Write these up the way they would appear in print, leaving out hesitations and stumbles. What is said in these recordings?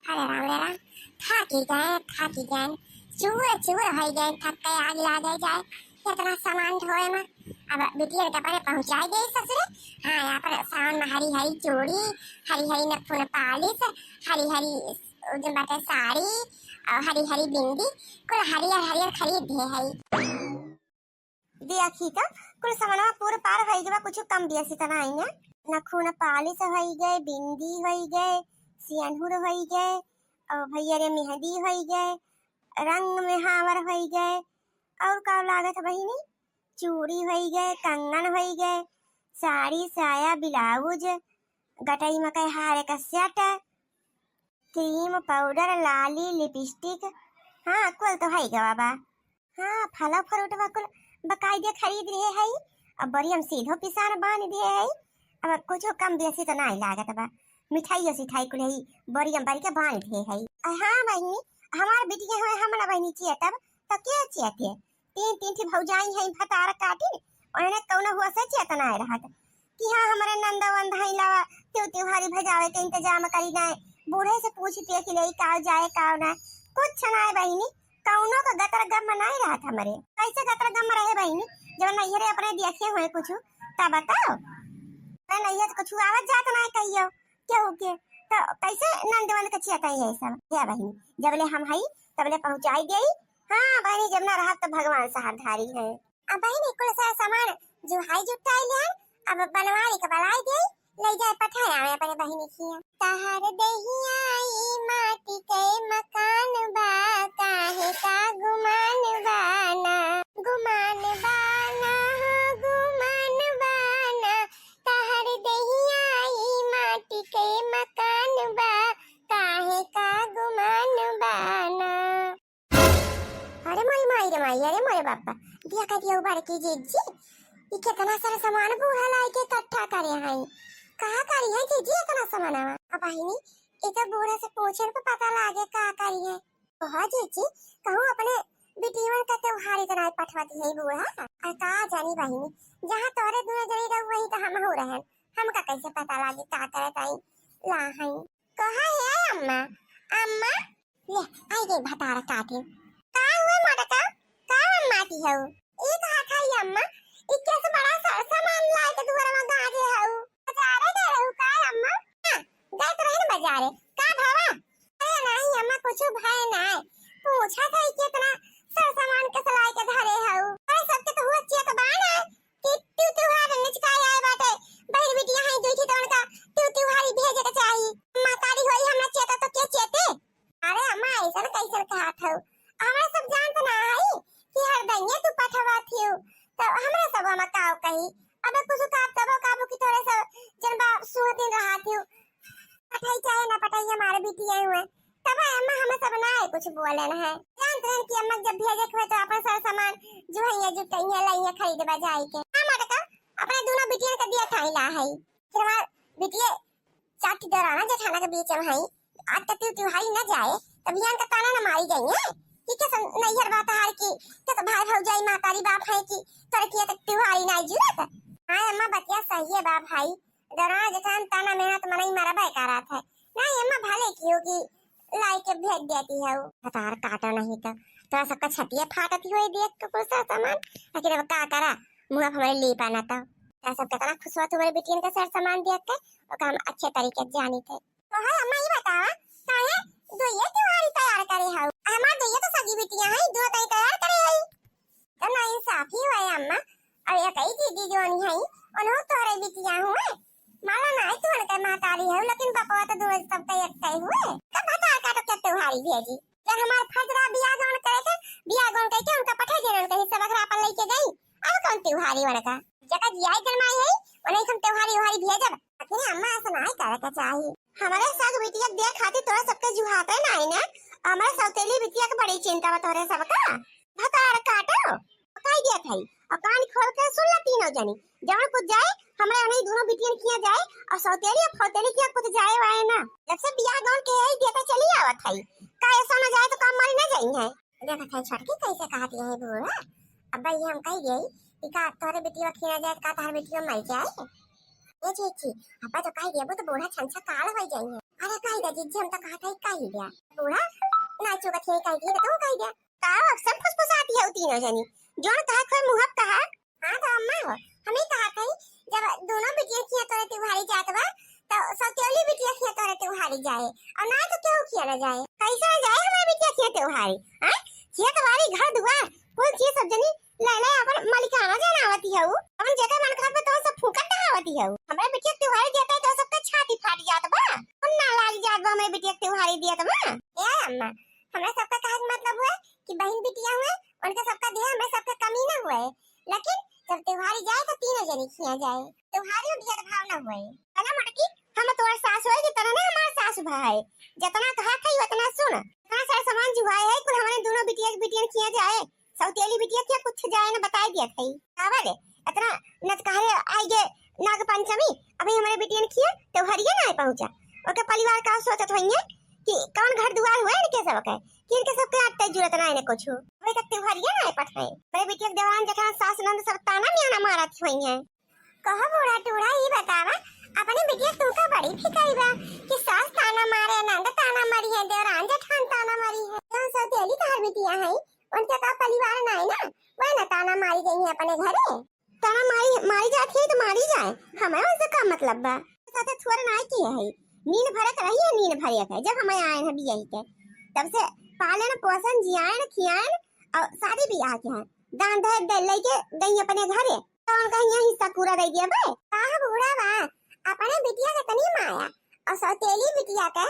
अरे राम रे राम, थाकी गए चूर चूर हो गए, थक के आग लगे जाए इतना सामान ढोए में। अब बिटिया के परे पहुंचाई गई ससुरे। हाँ, यहाँ पर सावन में हरी हरी चूड़ी, हरी हरी नथुन पालिश, हरी हरी जो बाटे साड़ी और हरी हरी बिंदी, कुल हरियर हरियर खरीद दे है। देखी तो कुल सामान पूरे पार हो गए, कुछ कम बेसी तो नहीं है। नखून पालिश हो गए, बिंदी हो गए, सिंदूर हो गए, और भैया रे मेहंदी हो गए, रंग में हावर हो गए, और का लागत बहिनी चूड़ी हो गए, कंगन हो गए, साड़ी साया ब्लाउज, गटाई मकई हारे का सेट, क्रीम पाउडर लाली लिपस्टिक। हाँ कुल तो है गवा बा। हाँ फला फ्रूट कुल बकायदे खरीद रहे है। अब बड़ी हम सीधो पिसान बांध दिए है। अब कुछ कम बेसी तो नहीं लागत बा। मिठाई सिठाई कुल है बड़ी हम के बांध दिए है। हाँ बहनी हमार बिटिया है, हमरा बहनी चाहिए तब तो क्या चाहिए। तीन तीन थी भौजाई है भतार काटिन, उन्हें कौन हुआ से चेतना है रहत कि हाँ हमारे नंदा वंदा लावा त्योहारी भजावे के इंतजाम करी ना। बूढ़े से पूछती है कि ले का जाए का ना, कुछ ना है बहनी। कौनो का गतर गम नहीं रहा था हमारे। कैसे गतर गम रहे बहनी जब नैहरे अपने देखे हुए कुछ तब बताओ। मैं नैहर तो कुछ आवाज जात ना कहियो क्या हो के तो कैसे नंदवन का चिया है सब क्या बहनी। जब ले हम हई तब ले पहुंचाई गई। हाँ बहनी जब ना रहा तो भगवान सहारधारी है। अब बहनी कुल सारा सामान जो हाई जुटाई ले अब बनवारी के बलाई गई, ले जाए पठाया में अपने बहिनी की। तहर दहिया ई माटी के मकान बा, काहे का गुमान बाना, गुमान बाना हो गुमान बाना। तहर दहिया ई माटी के मकान बा, काहे का गुमान बाना। अरे माई माई रे माई, अरे मोरे बापा दिया का दिया उबार की जीजी ये कितना सारा सामान बूढ़ा लाई के इकट्ठा करे हैं। कहा करी है जीजी इतना सामान। अब बहिनी ये तो बूढ़ा से पूछे तो पता लागे का करी है। ओह जीजी कहूं अपने बिटिया का त्योहार इतना पठवाती है बूढ़ा। और का जानी बहिनी जहां तोरे दुनो जनी रह वही तो हम हो रहन, हमका कैसे पता लागे का करे ताई ला है। कहा है अम्मा, अम्मा ले आई गई भतारा काटे। का हुआ मटका का अम्मा की है ये कहा खाई अम्मा इक्के से बड़ा सामान लाए के दुआर में गाजे है बाजारे गए हो का अम्मा। हां गए तो रहे बाजारे का भावा। अरे नहीं अम्मा कुछ भाई नहीं पूछा था कि इतना सामान के सलाई के धरे है। अरे सबके तो हुआ चिया तो बाना कि त्योहार निचकाई आए बाटे बहर बिटिया है दुई थी तो उनका त्योहारी भेजे के चाहिए। मातारी होई हमरा चेता तो के चेते। अरे अम्मा ऐसा कैसे कहा था हमरा सब जानत ना है कि हर दैया तू पठवा थी तो हमरा सब हम काव कही। अबे कुछ काबू की थोड़े से जनबा सुहतिन रहा थी पठाई चाहे ना पठाई हमारे बेटी आए हुए तब अम्मा हमें सब ना है कुछ बोले ना है। जानते हैं कि अम्मा जब भेजे के तो अपन सारा सामान जो है ये जुटाई है लाइए खरीदबा जाए के। हां मटका अपने दोनों बिटिया का दिया खाई ला है फिर हमार बिटिया चाटी डराना जेठाना के बीच में है आज तक त्योहारी ना जाए तब यहां का ताना ना मारी जाएंगे कि के नैहर बात हार की तो भाई भौजाई मातारी बाप है कि तोर किया तक त्योहारी ना जुरत। हां अम्मा बतिया सही है बाप भाई डरा जेठान ताना मेहनत मनई मारा बेकारात है। नहीं अम्मा भले की होगी लाई के भेज देती है वो हतार काटा नहीं तो तोरा सबका छतिया फाटती हुई देख के कुछ सामान लेकिन अब का करा मुंह हमारे ले पाना था तो सब कितना खुश हुआ तुम्हारे बेटियन का सारा सामान देख के और काम अच्छे तरीके से जानी थे। तो हां अम्मा ये बतावा काहे दोये त्योहारी तैयार करे है हमार दोये तो सगी बिटिया है दो तई तैयार करे है तो ना इंसाफी हुआ अम्मा। और ये कई दीदी जोनी है उन्हों तोरे बिटिया हुए माला नहीं तो उनके मातारी है लेकिन पापा तो दो सब तय तय हुए तब बता का तो क्या त्योहारी भेजी जब हमार फजरा बियाह गौन करे थे बियाह गौन कह के उनका पठा देन उनका हिस्सा बकरा अपन लेके गई। अब कौन त्योहारी उनका जका जियाई जन्माई है उन्हें हम त्योहारी वारी भेजब लेकिन अम्मा ऐसा नहीं करे के चाहिए। हमारे साग बिटिया देख खाती तोरा सबके जुहाते नहीं ना हमारे सौतेली बिटिया के बड़ी चिंता बा तोरे सबका भतार काटो काई दिया थई और कान खोल के सुन ला तीनों जनी जवन कुछ जाए हमरा नहीं दोनों बिटियन किया जाए और सौतेली और फौतेली किया कुछ जाए वाए ना जब से बियाह गाउन के है देता चली आवत है का ऐसा ना जाए तो काम मारी ना जाई है। देखा था छटकी कैसे कहती है बूढ़ा अब ये हम कह गई कि का तोरे बिटिया खिया जाए का तार बिटिया मर जाए ये जी अब तो कह दिया वो तो बूढ़ा छंछा काल हो जाई है अरे काई दा जिज्जी हम तो कहा था काई दिया बूढ़ा नाचो का थे काई दिया तो काई दिया का अक्सर फुसफुसाती है तीनों जनी जोन कहा कोई मुहब कहा। हां तो अम्मा हो हमें कहा था जब दोनों बिटिया किया तो त्योहारी जात बा तो सौतेली बिटिया किया तो त्योहारी जाए और ना तो क्यों किया ना जाए कैसा जाए हमारे बिटिया किया त्योहारी हैं किया तुम्हारी घर दुआर कोई चीज सब जनी ले ले अपन मालिकाना जाना आवती है वो अपन जगह मन खा पे तो सब फूकत ना आवती है हमारे बिटिया त्योहारी देता है तो सबका छाती फाट जात बा हम ना लाग जात बा हमारे बिटिया त्योहारी दिया तो बा ए अम्मा हमरा सबका कहा मतलब हुआ कि बहन बिटिया हुए उनका सबका दे हमें सबका कमी ना हुए लेकिन जब त्योहारी जाए तो तीनों जनी किया जाए त्योहारी दिया तो भाव ना हुए अना मटकी हम तोरा सास होए की तरह ना हमार सास भाई जितना कहा था उतना सुन कहां सारा सामान जुगाए है कुल हमारे दोनों बिटिया किया जाए सौतेली बिटिया क्या कुछ जाए ना बता दिया थई आवाज इतना नत कहे आई गे नाग पंचमी अभी हमारे बिटिया ने किया त्योहारिया ना पहुंचा ओके परिवार का सोचत होइए कि कौन घर दुआर हुए ने के सब के किन के सब के आते जरूरत ना ने कुछ अभी तक त्योहारिया ना पठाए मेरे बिटिया के देवान जठान सास नंद सब ताना मियाना मारत होइए कहो बूढ़ा टूढ़ा ही बतावा अपने बिटिया तू का बड़ी फिकाई बा कि सास ताना मारे नंद ताना मारी है देवरान जठान ताना मारी है कौन सा तेली तार बिटिया है उनका का परिवार ना है ना वह ना ताना मारी गई है अपने घरे ताना मारी जाती है तो मारी जाए हमें उससे का मतलब बा साथे थोड़ा ना की है नींद भरत रही है नींद भरियत है जब हमें आए हैं बियाही के तब से पालन पोषण जियान खियान और शादी ब्याह के हैं दान दहेज दे लेके गई अपने घरे तो उनका यहाँ हिस्सा पूरा दे दिया बे कहा बूढ़ा बा अपने बिटिया के तनी माया और सौतेली बिटिया के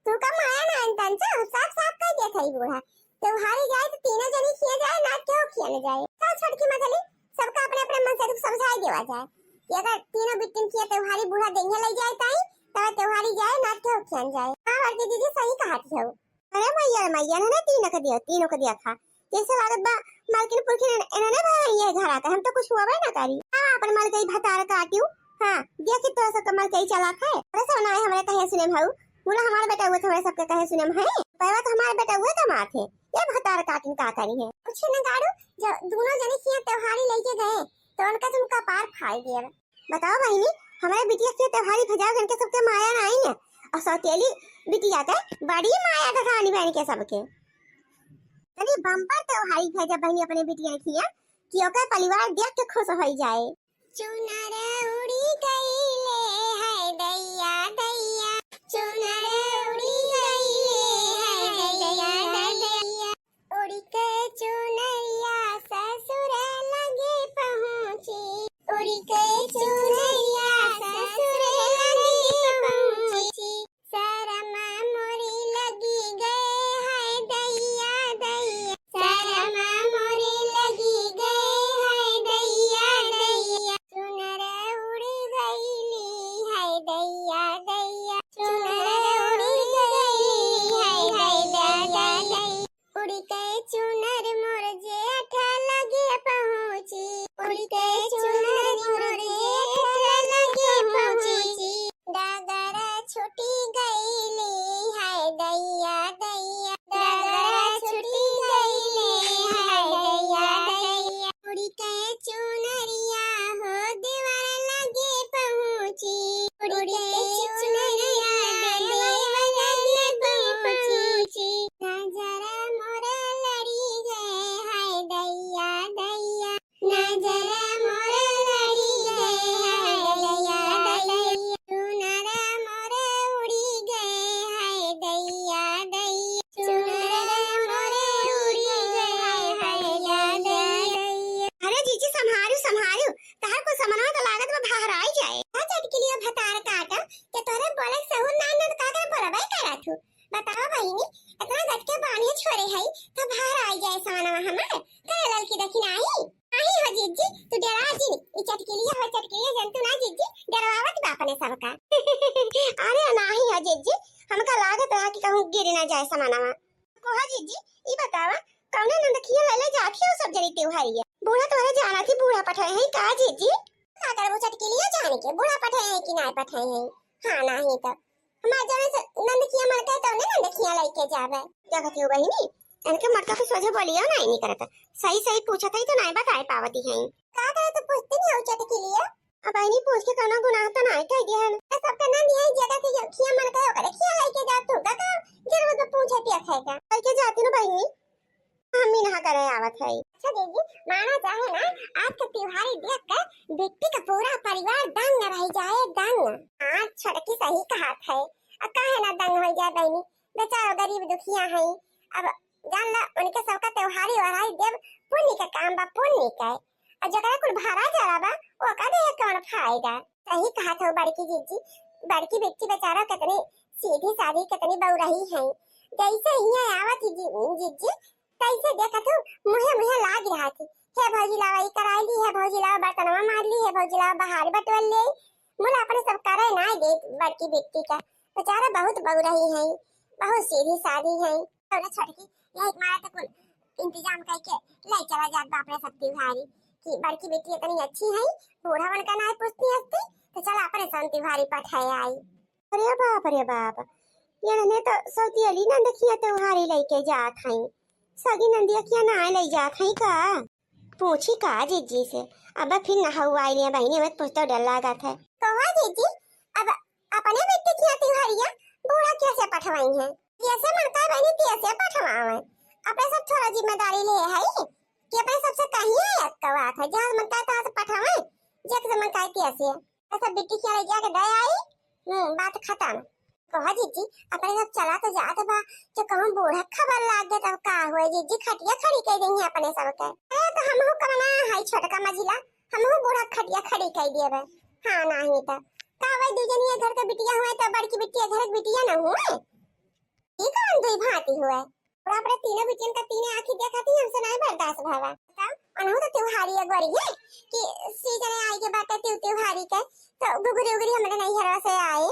तू का माया ना अंतन से साफ साफ कह दिया थई बूढ़ा त्योहारी जाए तो तीनों जनी किया जाए ना क्यों किया न जाए तो छोटकी मछली सबका अपने अपने मन से दुख समझाई देवा जाए कि अगर तीनों बिटिन किया त्योहारी बूढ़ा देंगे ले जाए ताई तब त्योहारी जाए ना क्यों किया जाए हां वर्दी दीदी सही कहा थी हो अरे मैया ने तीनों को दिया था जैसे लागत बा मालकिन पुरखी इन्होंने भाई ये घर आता हम तो कुछ हुआ ना करी हां अपन माल गई भतार काटियो हां देख के तो सब कमल कई चला है अरे सोना है हमारे कहे सुने भाऊ बोला हमारा बेटा हुआ हमारे सबके कहे सुने है पहला तो हमारा बेटा हुआ था थे ये भतार काटिन का करी है कुछ न गाड़ू जब दोनों जने किया त्योहारी लेके गए तो उनका तुमका पार फाड़ दिया बताओ बहनी हमारे बिटिया के त्योहारी भजा के सबके माया ना आई है और सौतेली बिटिया के बड़ी माया का कहानी बहन के सबके अरे बम्पर त्योहारी भेजा बहनी अपने बिटिया किया कि ओकर परिवार देख के खुश हो जाए चुनर उड़ी गई ले है दैया दैया चुनर उड़ी गई ले है दैया दैया उड़ी के चुनरिया ससुर लगे पहुंची उड़ी के चुनरिया ससुर लगे पहुंची शर्म मोरी लगी गए है दैया दैया शर्म मोरी लगी गए है दैया दैया चुनर उड़ गईली है दैया दैया चुनर उड़ गईली है दैया दैया उड़ के चुनर मोर जेठ लगे पहुंची उड़ के चुनर मोर जेठ लगे पहुंची डगर छुटी गईली है दैया दैया डगर छुटी गईली है दैया दैया उड़ के चुनरिया हो दीवार लगे पहुंची उड़ के चुनरिया दीवार लगे पहुंची नजर मोर लड़ी गए है दैया दैया नजर मोर लड़ी गए है दैया दैया चुनर मोर उड़ी गए है दैया दैया चुनर मोर उड़ी गए है दैया दैया अरे जीजी संभारू तार को समनवा तो लागत में बाहर आई जाए आ चटकी लियो भतार काटा के तोरे बोले सहु नान न काकर बोलबे करा थू बताओ बहिनी इतना गटके बानिए छोरे है तो बाहर आई जाए सानवा हमार करे लड़की देखी नहीं आई हो जीजी तू डरा जी ई चटकी लियो जंतु ना जीजी डरवावत बापने सबका अरे नहीं है जीजी हमका लागत है कि कहूं गिर ना जाए समानवा कोहा जीजी ई बतावा कौन नंद खिया ले जाती है सब जरी त्योहारी है बूढ़ा तोरे जाना थी बूढ़ा पठाए है का जीजी का कर वो चटकी लियो जाने के बूढ़ा पठाए है कि ना पठाए है हां नहीं तो हमार जाने से नंद खिया मर गए तो नंद खिया लेके जावे क्या कहती हो बहनी इनके मटका को सोझे बोलियो नहीं करता सही पूछा था तो नहीं बताए पावती है का करे तो पूछती नहीं हो चटकी लियो अब आईनी पूछ के करना गुनाह तो नहीं कह दिया है। सबका ना दिया जगह के खिया मन कहो करे खिया लेके जा तू का जरूरत पूछे पिया खाएगा लेके जाती ना बहनी हम ही ना करे आवत है। अच्छा दीदी माना चाहे ना आज का त्योहारी देख कर बेटी का पूरा परिवार दंग रह जाए दंग। हाँ छटकी सही कहा है अब काहे ना दंग हो जाए बहनी बेचारा गरीब दुखिया है अब जान ला उनके सबका त्योहारी वराई देव पुण्य का काम बा पुण्य का और जगह कुल भाड़ा जरा बा वो का दे कौन फायदा। सही कहा था बड़की जीजी बड़की बेटी बेचारा कितनी सीधी सादी कितनी बहू रही है जैसे ही आवत जीजी तैसे देखा तो मुहे मुहे लाग रहा थी हे भौजी लावा ई कराई ली है भौजी लावा बर्तनवा मार ली है भौजी लावा बाहर बटवल ले मुला अपने सब करे ना दे बड़की बेटी का बेचारा बहुत बहू रही है बहुत सीधी सादी है और छटकी यही मारा तो कुल इंतजाम करके ले चला जात बाप रे सब त्योहारी कि बड़की बेटी इतनी अच्छी है बूढ़ा बन का ना पूछती हस्ती तो चला अपने सन त्योहारी पठाए आई। अरे बाप ये ने तो सौती अली ना देखिए त्योहारी लेके जात हई सगी नंदिया किया ना ले जात हई का पूछी का जीजी से अब फिर ना हुआई ले बहनी मत पूछ तो डर लागत है। तो हां जीजी अब अपने बेटी की त्योहारियां बूढ़ा कैसे पठवाई है कैसे मन का बहनी कैसे पठवावे अपने सब थोड़ा जिम्मेदारी ले है कि अपने सबसे कहिए एक कवा है जहां मन का तो पठवावे जक से मन का कैसे ऐसा बेटी क्या ले जाके दे आई बात खत्म। कहा जीजी अपने सब चला तो जात बा जो कहूं बूढ़ा खबर लाग गए तब का होए जीजी खटिया खड़ी कर देंगे अपने सब के तो हम हो करना है छोटका मझिला हम हो बूढ़ा खटिया खड़ी कर दिए हां नहीं तो का भाई दूजनी घर के बिटिया हुए तो बड़की बिटिया घर की बिटिया ना हुए ये कौन दुई भांति हुए और अपने तीनों बिटियन का तीनों आंखें देखाती हमसे नहीं बर्दाश्त भावा बताओ अनहु तो त्योहारी अगवारी है कि सीजन आई के बात त्योहारी के तो गुगरी उगरी हमरे नहीं हरवा से आए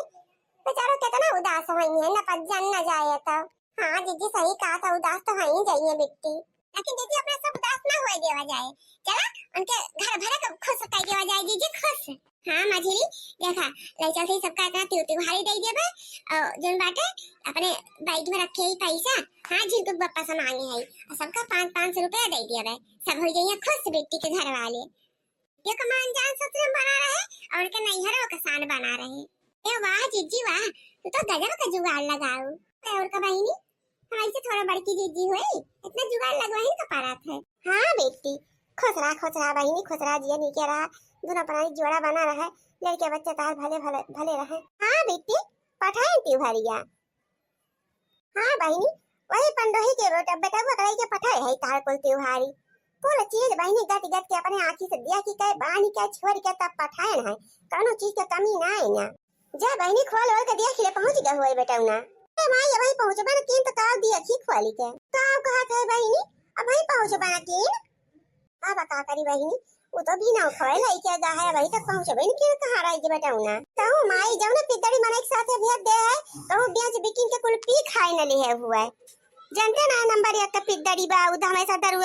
बेचारो कितना उदास हुई है न पजन न जाए तो हां जीजी सही कहा था उदास तो है ही जाइए बिट्टी लेकिन जीजी अपने सब उदास ना होए देवा जाए चला उनके घर भरे को खुश कर देवा जाए जीजी खुश। हां मझिली देखा ले चल ही सबका इतना त्योहारी दे देबे और जन बाटे अपने बाइक में रखे ही पैसा हां जिनको पप्पा से मांगे है और सबका 5-500 रुपया दे देबे सब हो जाइए खुश बिट्टी के घर वाले ये कमान जान ससुर बना रहे और उनके नैहरों का शान बना रहे। ए वाह जीजी वाह तू तो गजब का जुगाड़ लगाओ और का बहनी हमारी से थोड़ा बड़की जीजी हुई इतना जुगाड़ लगवाही का पारात है। हां बेटी खुश रहा बहनी खुश रहा जिया नी के रहा दोनों प्राणी जोड़ा बना रहे लड़के बच्चे तार भले भले भले रहे। हां बेटी पठाए त्योहारिया हां बहनी वही पंडोही के बेटा बकराई के पठाए है तार कुल त्योहारी कोई चीज बहनी गट गट के अपने आंखी से दिया की कहे बानी के छोड़ के तब पठाए है कोनो चीज के कमी ना है ना जा बहनी खोल और के देख ले पहुंच गए हुए बेटा ना ए माई अब ही पहुंच बना तीन तो काल दिया की खोली के काव कहा थे बहनी अब ही पहुंच बना तीन अब का करी बहनी वो तो भी ना खोल है क्या गा है वही तक पहुंच बहनी के कहां रही के बेटा ना कहूं माई जाऊ ना पितड़ी मन एक साथ भेज दे है कहूं बेच बिकिन के कुल पी खाए न ले हुआ है जानते ना नंबर 1 का पितड़ी बा उधर हमेशा दरू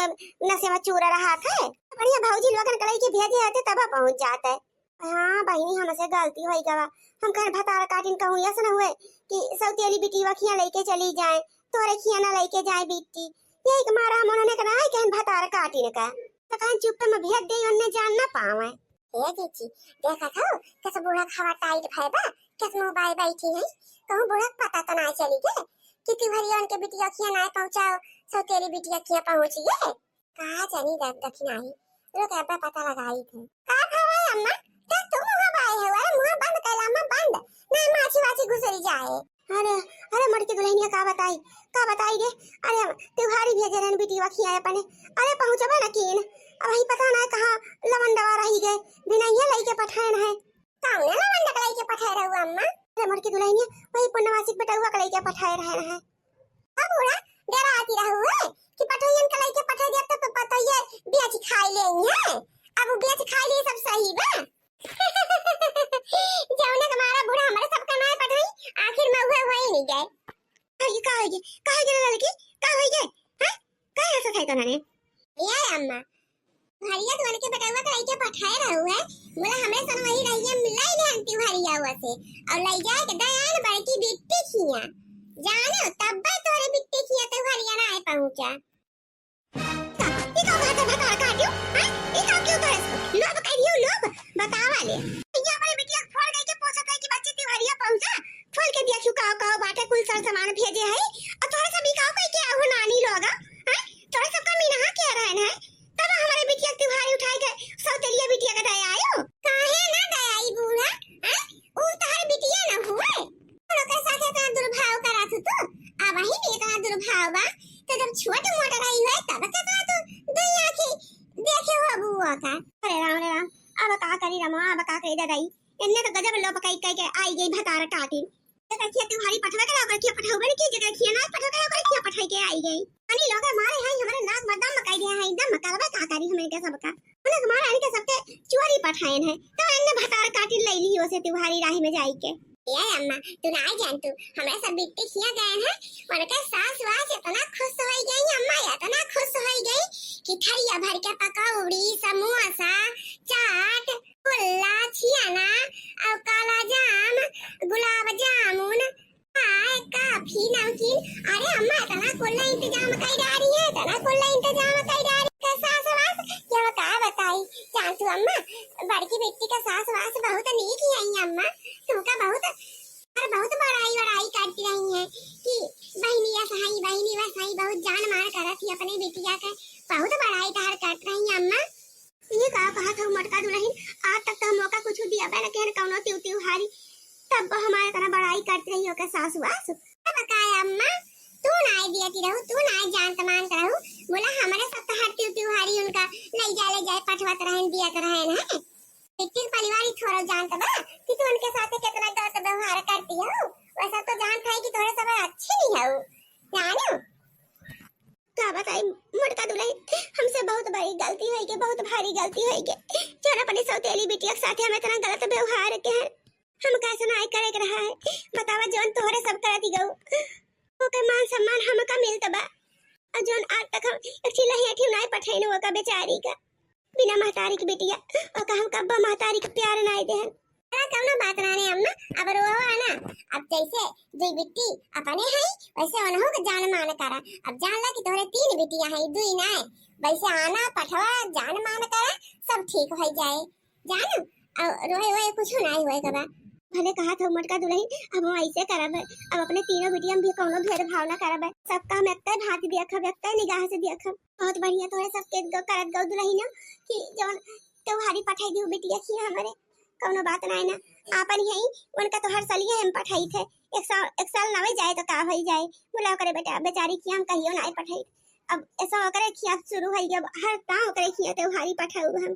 नशे में चूरा रहा था बढ़िया भौजी लोगन कलाई के भेजे आते तब पहुंच जाते। हां बहनी हमसे गलती होई गवा हम कह भतार काटिन कहूं ऐसा ना हुए कि सौतेली बिटी वखिया लेके चली जाए तोरे खिया ना लेके जाए बिटी यही के मारा हम उन्होंने कहा कि भतार काटिन का तो कहां चुप में भेज दे उन्ने जान ना पावे। ए जीजी देखा था कैसे बूढ़ा खावा टाइट भाईबा कैसे मोबाइल बैठी है कहूं बूढ़ा पता तो ना चली गए कि त्योहारी उनके बिटिया खिया ना पहुंचाओ सौतेली बिटिया खिया पहुंची गए कहां जानी दक्षिण आई लोग अब पता लगाई थे का खावा अम्मा क्या तुम वहां आए हो अरे मुंह बंद कर अम्मा बंद ना माछी वाछी घुसरी जाए। अरे मड़के दुल्हनिया का बताई रे अरे त्योहारी भेजे रहन बिटी वखिया अपने अरे पहुंचबा ना किन अब ही पता ना कहां लवंडवा रही गए बिना ये लेके पठान है कौन लवंडा के लेके पठाए रहू अम्मा अरे मड़के दुल्हनिया वही पुण्यवासी बेटा हुआ के लेके पठाए रहे हैं अब बूढ़ा डरा आती रहू है कि पठैयन के लेके पठाए दिया तो पता ये बेच खाई लेंगे अब वो बेच खाई लिए सब सही बा जौने हमारा बूढ़ा हमारे सबका ना पठाई आखिर में हुए ही नहीं गए अरे काहे गए लड़की का हो गए हां काहे ऐसा खाई तो ना ये अम्मा हरिया तो के बतावा कर के पठाए रहू है मोला हमरे सन वही रहिए मिलाई ले अंती हरिया हुआ से और ले जाए के दयान बड़की बिट्टी खिया जानो तब तोरे बिट्टी खिया तो हरिया ना आए पहुंचा ये का बात के भतार काटियो हां ई काम क्यों तोरे लोग कह दियो लोग बतावा ले ये हमारे बिटिया फोड़ गई के पोछत है कि बच्चे तिवारिया पहुंचा खोल के देखियो काओ बाटे कुल सर सामान भेजे है और तोरे सब ई काओ कह के आहू नानी लोग हां तोरे सब का मीना के रहन है तब हमारे बिटिया तिवारी उठाई गए सौतेलिया बिटिया का दया आयो काहे ना दयाई बूढ़ा हैं उ तार बिटिया ना हुए लोग के साथे तो दुर्भाव करा तू तो अब ही नहीं तो दुर्भाव बा तो जब छोट मोटा रही है तब के तो दुनिया की देखे हो बुआ का अरे राम अब का करी रमा अब का करी दादाई इन्ने तो गजब लोग कह के आई गई भतार काटी तो कहिए तुम्हारी पठवा के ओकर किया पठाऊ बन की जगह खिया ना पठवा के ओकर किया पठाई के आई गई अनि लोग मारे हैं हमारे नाक में दम मकाई दिया है एकदम मकालबा का करी हमें के सब का उन्हें हमारे आने के सबके चोरी पठाएन है तो इन्ने भतार काटी ले ली ओसे तुम्हारी राह में जाई के ये अम्मा तू ना जान तू हमें सब बिट्टी खिया गए हैं उनके सास वास इतना खुश हो गई अम्मा इतना खुश हो गई कि थरिया भर के पकौड़ी समोसा चाट पुल्ला छियाना और काला जाम गुलाब जामुन चाय काफी नमकीन अरे अम्मा इतना कुल्ला इंतजाम कर डारी है इतना कुल्ला इंतजाम कर डारी का सास वास क्या बता बताई जान तू अम्मा बड़की बेटी का सास वास बहुत नीक है अम्मा तुमका बहुत बड़ाई करती रही है कि बहनी वसाई बहुत जान मार करत थी अपने बिटिया के बहुत बड़ाई तार करत रही अम्मा ये का कहा था मटका दुल्हन आज तक तो मौका कुछ दिया बे ना कौनो त्यों हारी तब हमारे तरह बड़ाई करती रही हो के सास वास अब काय अम्मा तू ना दियाती रहू तू ना जान तमान करहू बोला हमारे सब तो हर त्यों हारी उनका ले जाए पठवत रहन दिया रहन है लेकिन परिवार ही थोड़ा जानता बा कि तू उनके साथ कितना गलत व्यवहार करती हो वैसा तो जानता है कि थोड़े सब अच्छे नहीं हो जानो का बताई मटका दुल्हन हमसे बहुत बड़ी गलती हुई के बहुत भारी गलती हुई के जरा अपनी सौतेली बिटिया के साथ हम इतना गलत व्यवहार के हैं हम कैसे ना करे के रहा है बतावा जोन तोहरे सब करती गऊ ओके मान सम्मान हमका मिलत बा और जोन आज तक हम एक चिल्ला ही नहीं पठैन वो का बेचारी का बिना महतारी की बिटिया और कहम कब्बा महतारी का प्यार नहीं देहन कौनो बात रानी अम्मा अब रो आना अब जैसे दुई बिट्टी अपने है वैसे उन्हों के जान मान करा अब जान ला कि तोरे तीन बिटिया है दुई ना वैसे आना पठवा जान मान करा सब ठीक हो जाए जानो और रोए कुछ नहीं होए कबा भले कहा था मटका दुल्हन अब हम ऐसे करब अब अपने तीनों बिटिया भी कोनो भेदभाव ना करब सबका हम एकता भांति देखब एकता निगाह से देखब बहुत बढ़िया तोरे सबके करत गौ दुल्हन कि जौन त्योहारी पठाई दी बिटिया की हमारे कोनो बात नहीं ना आपन यही उनका तो हर साल हम पठाई थे एक साल ना जाए तो का भई जाए बोला करे बेटा बेचारी की हम कहियो नहीं पठाई अब ऐसा करे खिया शुरू हो गया हर गांव करे खिया त्योहारी पठाऊ हम